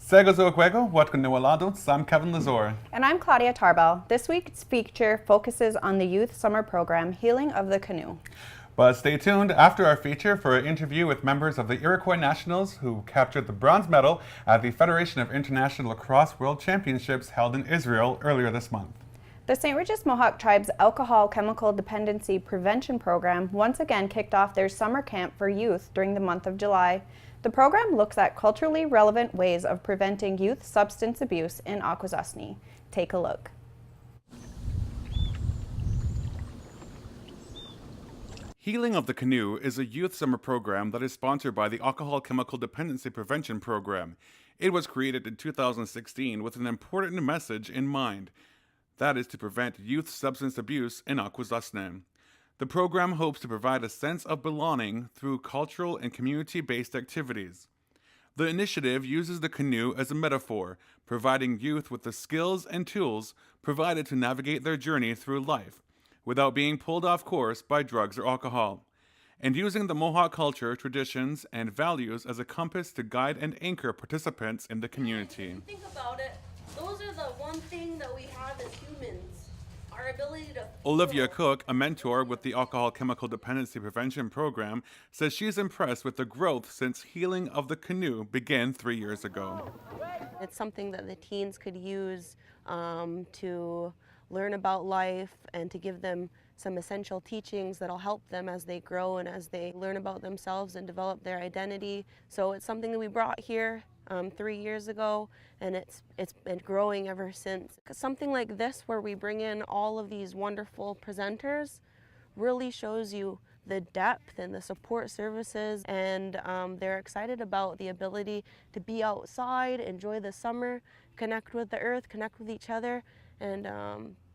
Sego Zuakwego, what Canoe, I'm Kevin Lazor. And I'm Claudia Tarbell. This week's feature focuses on the Youth Summer Program, Healing of the Canoe. But stay tuned after our feature for an interview with members of the Iroquois Nationals who captured the bronze medal at the Federation of International Lacrosse World Championships held in Israel earlier this month. The St. Regis Mohawk Tribe's Alcohol Chemical Dependency Prevention Program once again kicked off their summer camp for youth during the month of July. The program looks at culturally relevant ways of preventing youth substance abuse in Akwesasne. Take a look. Healing of the Canoe is a youth summer program that is sponsored by the Alcohol Chemical Dependency Prevention Program. It was created in 2016 with an important message in mind. That is to prevent youth substance abuse in Akwesasne. The program hopes to provide a sense of belonging through cultural and community-based activities. The initiative uses the canoe as a metaphor, providing youth with the skills and tools provided to navigate their journey through life, without being pulled off course by drugs or alcohol, and using the Mohawk culture, traditions, and values as a compass to guide and anchor participants in the community. Think about it. Those are the one thing that we have as humans. Our ability to Olivia Cook, a mentor with the Alcohol Chemical Dependency Prevention Program, says she's impressed with the growth since Healing of the Canoe began 3 years ago. It's something that the teens could use to learn about life and to give them some essential teachings that'll help them as they grow and as they learn about themselves and develop their identity. So it's something that we brought here 3 years ago, and it's been growing ever since. Something like this, where we bring in all of these wonderful presenters, really shows you the depth and the support services, and they're excited about the ability to be outside, enjoy the summer, connect with the earth, connect with each other, and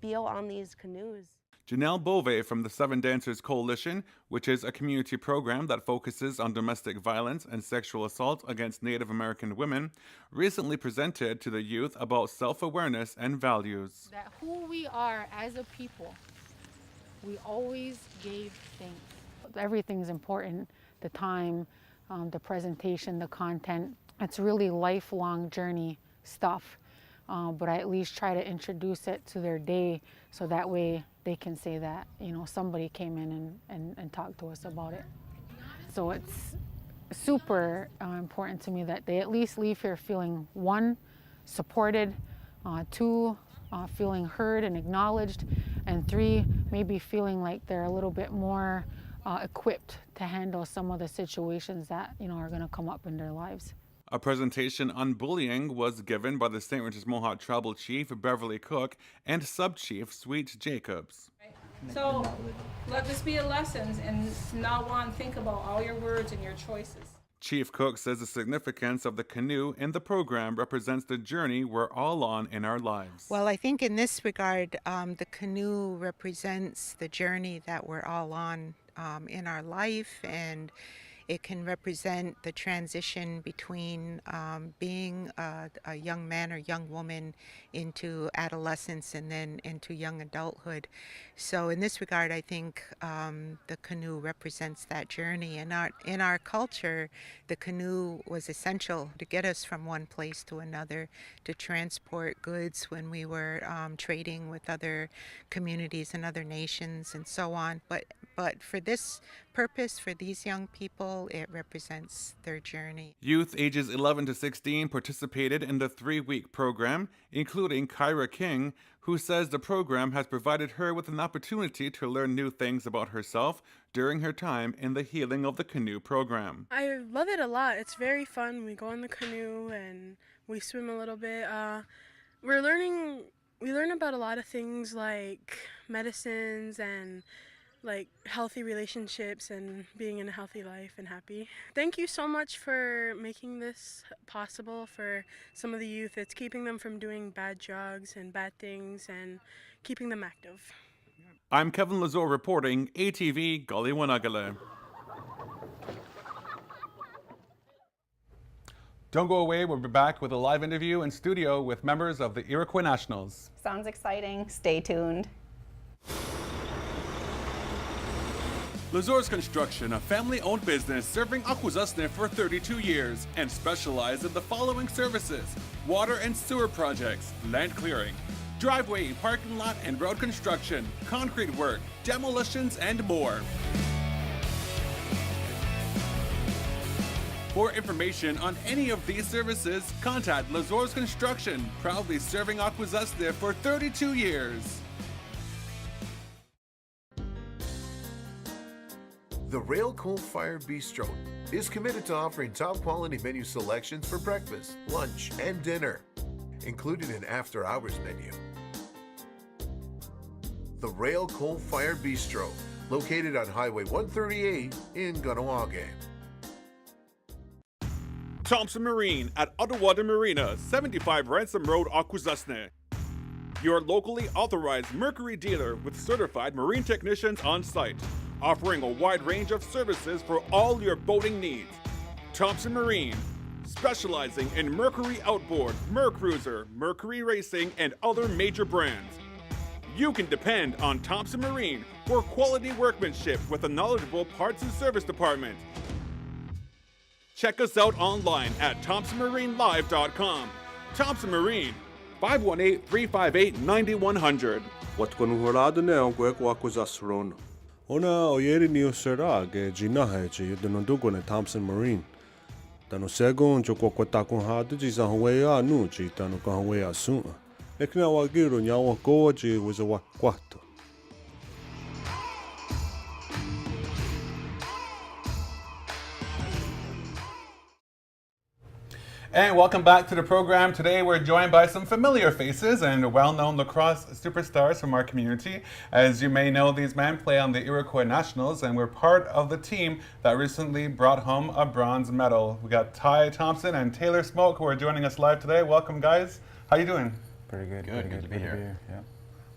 be out on these canoes. Janelle Bove from the Seven Dancers Coalition, which is a community program that focuses on domestic violence and sexual assault against Native American women, recently presented to the youth about self-awareness and values. That who we are as a people, we always gave thanks. Everything's important, the time, the presentation, the content. It's really lifelong journey stuff. But I at least try to introduce it to their day so that way they can say that, somebody came in and talked to us about it. So it's super important to me that they at least leave here feeling, one, supported, two, feeling heard and acknowledged, and three, maybe feeling like they're a little bit more equipped to handle some of the situations that, are going to come up in their lives. A presentation on bullying was given by the St. Regis Mohawk Tribal Chief Beverly Cook and Sub-Chief Sweet Jacobs. So let this be a lesson and not want to think about all your words and your choices. Chief Cook says the significance of the canoe in the program represents the journey we're all on in our lives. Well, I think in this regard, the canoe represents the journey that we're all on in our life, and it can represent the transition between being a young man or young woman into adolescence and then into young adulthood. So in this regard, I think the canoe represents that journey. And in our culture, the canoe was essential to get us from one place to another, to transport goods when we were trading with other communities and other nations and so on. But for this purpose, for these young people, it represents their journey. Youth ages 11 to 16 participated in the 3-week program, including Kyra King, who says the program has provided her with an opportunity to learn new things about herself during her time in the Healing of the Canoe program. I love it a lot. It's very fun. We go on the canoe and we swim a little bit. We learn about a lot of things like medicines and like healthy relationships and being in a healthy life and happy. Thank you so much for making this possible for some of the youth. It's keeping them from doing bad drugs and bad things and keeping them active. I'm Kevin Lazor reporting, ATV Karihwanakere. Don't go away, we'll be back with a live interview in studio with members of the Iroquois Nationals. Sounds exciting. Stay tuned. Lacrosse Construction, a family-owned business serving Akwesasne for 32 years and specialized in the following services: water and sewer projects, land clearing, driveway, parking lot and road construction, concrete work, demolitions, and more. For information on any of these services, contact Lacrosse Construction, proudly serving Akwesasne for 32 years. The Rail Coal Fire Bistro is committed to offering top quality menu selections for breakfast, lunch, and dinner, including an after hours menu. The Rail Coal Fire Bistro, located on Highway 138 in Canoe. Thompson Marine at Ottawa Marina, 75 Ransom Road, Akwesasne. Your locally authorized Mercury dealer with certified marine technicians on site, offering a wide range of services for all your boating needs. Thompson Marine, specializing in Mercury Outboard, Mercruiser, Mercury Racing, and other major brands. You can depend on Thompson Marine for quality workmanship with a knowledgeable parts and service department. Check us out online at thompsonmarinelive.com. Thompson Marine, 518-358-9100. Watkonuhorado neo kwek wakwazasrono. Ona oyeri ni osera ge jinahe che yudenodugo ne Thompson Marine. Tano sego njo kwakwatako hadu ji zahwea nu ji tano kahwea suma. Ekna wagiro nyawa goa ji waza wakwato. And welcome back to the program. Today we're joined by some familiar faces and well-known lacrosse superstars from our community. As you may know, these men play on the Iroquois Nationals and we're part of the team that recently brought home a bronze medal. We got Ty Thompson and Taylor Smoke who are joining us live today. Welcome, guys. How you doing? Pretty good. Good to be here. Yeah.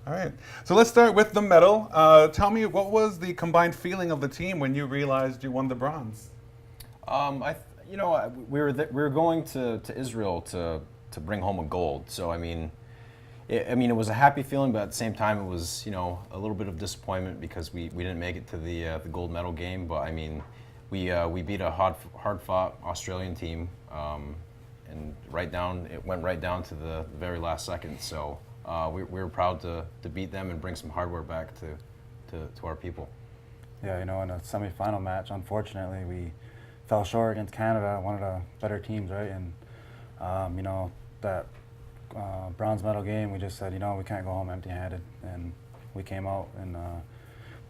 All right. So let's start with the medal. Tell me, what was the combined feeling of the team when you realized you won the bronze? We were going to Israel to bring home a gold. So I mean, it was a happy feeling, but at the same time, it was a little bit of disappointment because we didn't make it to the gold medal game. But I mean, we beat a hard-fought Australian team, and it went right down to the very last second. So we were proud to beat them and bring some hardware back to our people. Yeah, in a semifinal match, unfortunately, we fell short against Canada, one of the better teams, right? And that bronze medal game, we just said, we can't go home empty-handed, and we came out and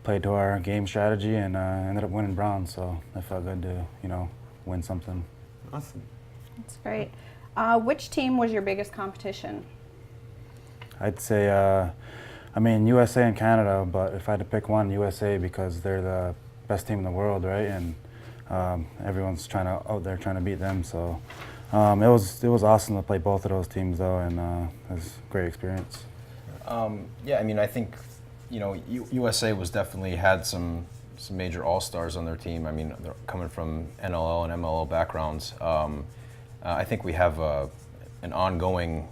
played to our game strategy and ended up winning bronze. So it felt good to win something. Awesome. That's great. Which team was your biggest competition? I'd say, USA and Canada, but if I had to pick one, USA, because they're the best team in the world, right? And everyone's out there trying to beat them. So it was awesome to play both of those teams, though, and it was a great experience. I think USA was definitely had some major all-stars on their team. I mean, they're coming from NLL and MLL backgrounds. I think we have an ongoing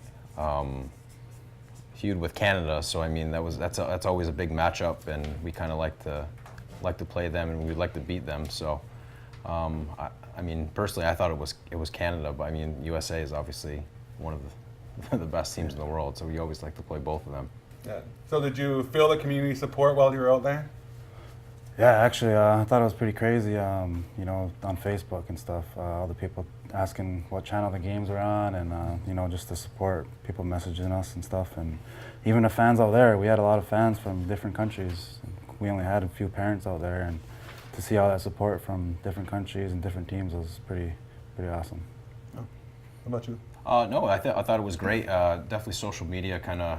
feud with Canada, so I mean that's always a big matchup, and we kind of like to play them, and we'd like to beat them. So. Personally, I thought it was Canada, but I mean, USA is obviously one of the best teams in the world, so we always like to play both of them. Yeah. So did you feel the community support while you were out there? Yeah, actually, I thought it was pretty crazy, on Facebook and stuff, all the people asking what channel the games were on, and, just the support, people messaging us and stuff, and even the fans out there, we had a lot of fans from different countries. We only had a few parents out there, and to see all that support from different countries and different teams was pretty awesome. Oh. How about you? No, I thought it was great. Definitely social media kind of,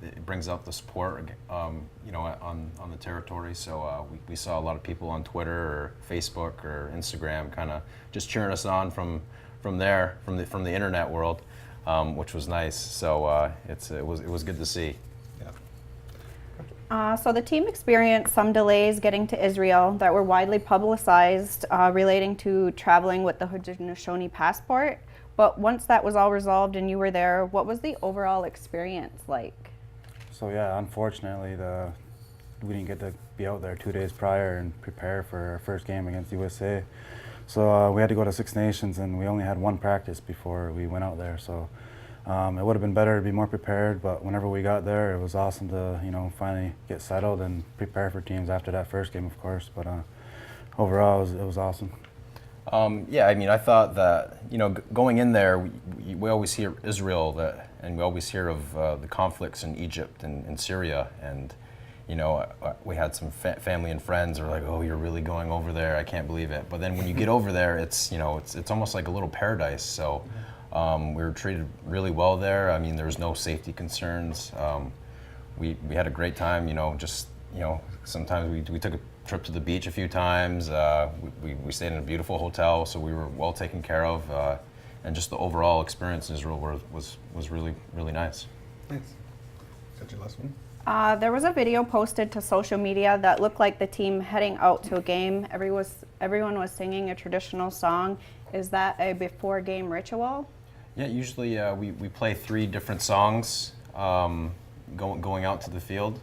it brings out the support, on the territory. So we saw a lot of people on Twitter or Facebook or Instagram kind of just cheering us on from there, from the internet world, which was nice. So it was good to see. So the team experienced some delays getting to Israel that were widely publicized relating to traveling with the Haudenosaunee passport. But once that was all resolved and you were there, what was the overall experience like? So yeah, unfortunately, we didn't get to be out there 2 days prior and prepare for our first game against USA. So we had to go to Six Nations, and we only had one practice before we went out there. So it would have been better to be more prepared, but whenever we got there, it was awesome to, you know, finally get settled and prepare for teams after that first game, of course. But overall, it was awesome. Yeah, I mean, I thought that, you know, going in there, we always hear Israel, and we always hear of the conflicts in Egypt and Syria, and, you know, we had some family and friends who were like, oh, you're really going over there, I can't believe it. But then when you get over there, it's, you know, it's almost like a little paradise. So we were treated really well there. I mean, there was no safety concerns. We had a great time, you know, just, you know, sometimes we took a trip to the beach a few times. We stayed in a beautiful hotel, so we were well taken care of, and just the overall experience in Israel was really, really nice. Nice. Is that your last one? There was a video posted to social media that looked like the team heading out to a game. Everyone was singing a traditional song. Is that a before game ritual? Yeah, usually we play 3 different songs going out to the field.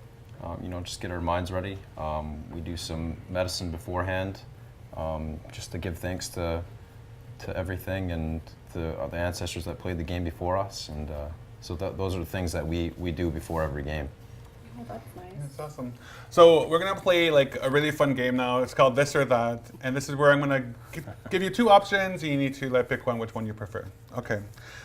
You know, just get our minds ready. We do some medicine beforehand, just to give thanks to everything and the ancestors that played the game before us. And so those are the things that we do before every game. Oh, that's nice. That's awesome. So we're gonna play like a really fun game now. It's called This or That, and this is where I'm gonna give you 2 options. And you need to like pick which one you prefer. Okay.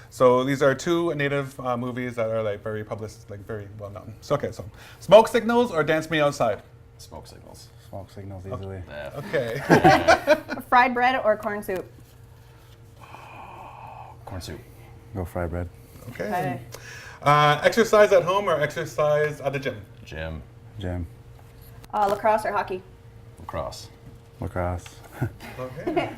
So these are 2 native movies that are like very published, like very well known. So okay. So Smoke Signals or Dance Me Outside. Smoke Signals. Smoke Signals easily. Okay. Fried bread or corn soup? Corn soup. Go fried bread. Okay. Exercise at home or exercise at the gym? Gym. Gym. Lacrosse or hockey? Lacrosse. Lacrosse. Okay.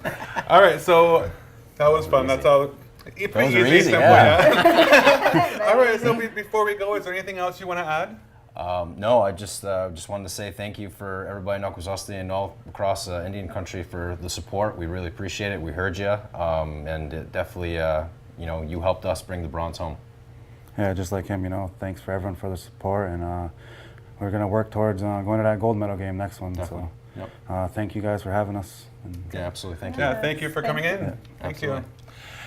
All right. So that was fun. That's all. Pretty easy, simple, yeah. All right. So before we go, is there anything else you want to add? No, I just wanted to say thank you for everybody in Akwesasne and all across Indian country for the support. We really appreciate it. We heard you, and it definitely, you know, you helped us bring the bronze home. Yeah, just like him, you know, thanks for everyone for the support, and we're going to work towards going to that gold medal game next one. Definitely. So Yep. thank you guys for having us. Yeah, absolutely. Thank you. Yeah, thank you for coming in. Yeah, Thank absolutely. you.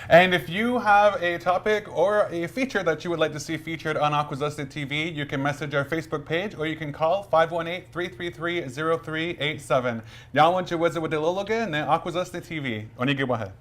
And if you have a topic or a feature that you would like to see featured on Akwesasne TV, you can message our Facebook page or you can call 518-333-0387. Yawan Chiweza with the Lologa and Akwesasne TV. Onigi wahe.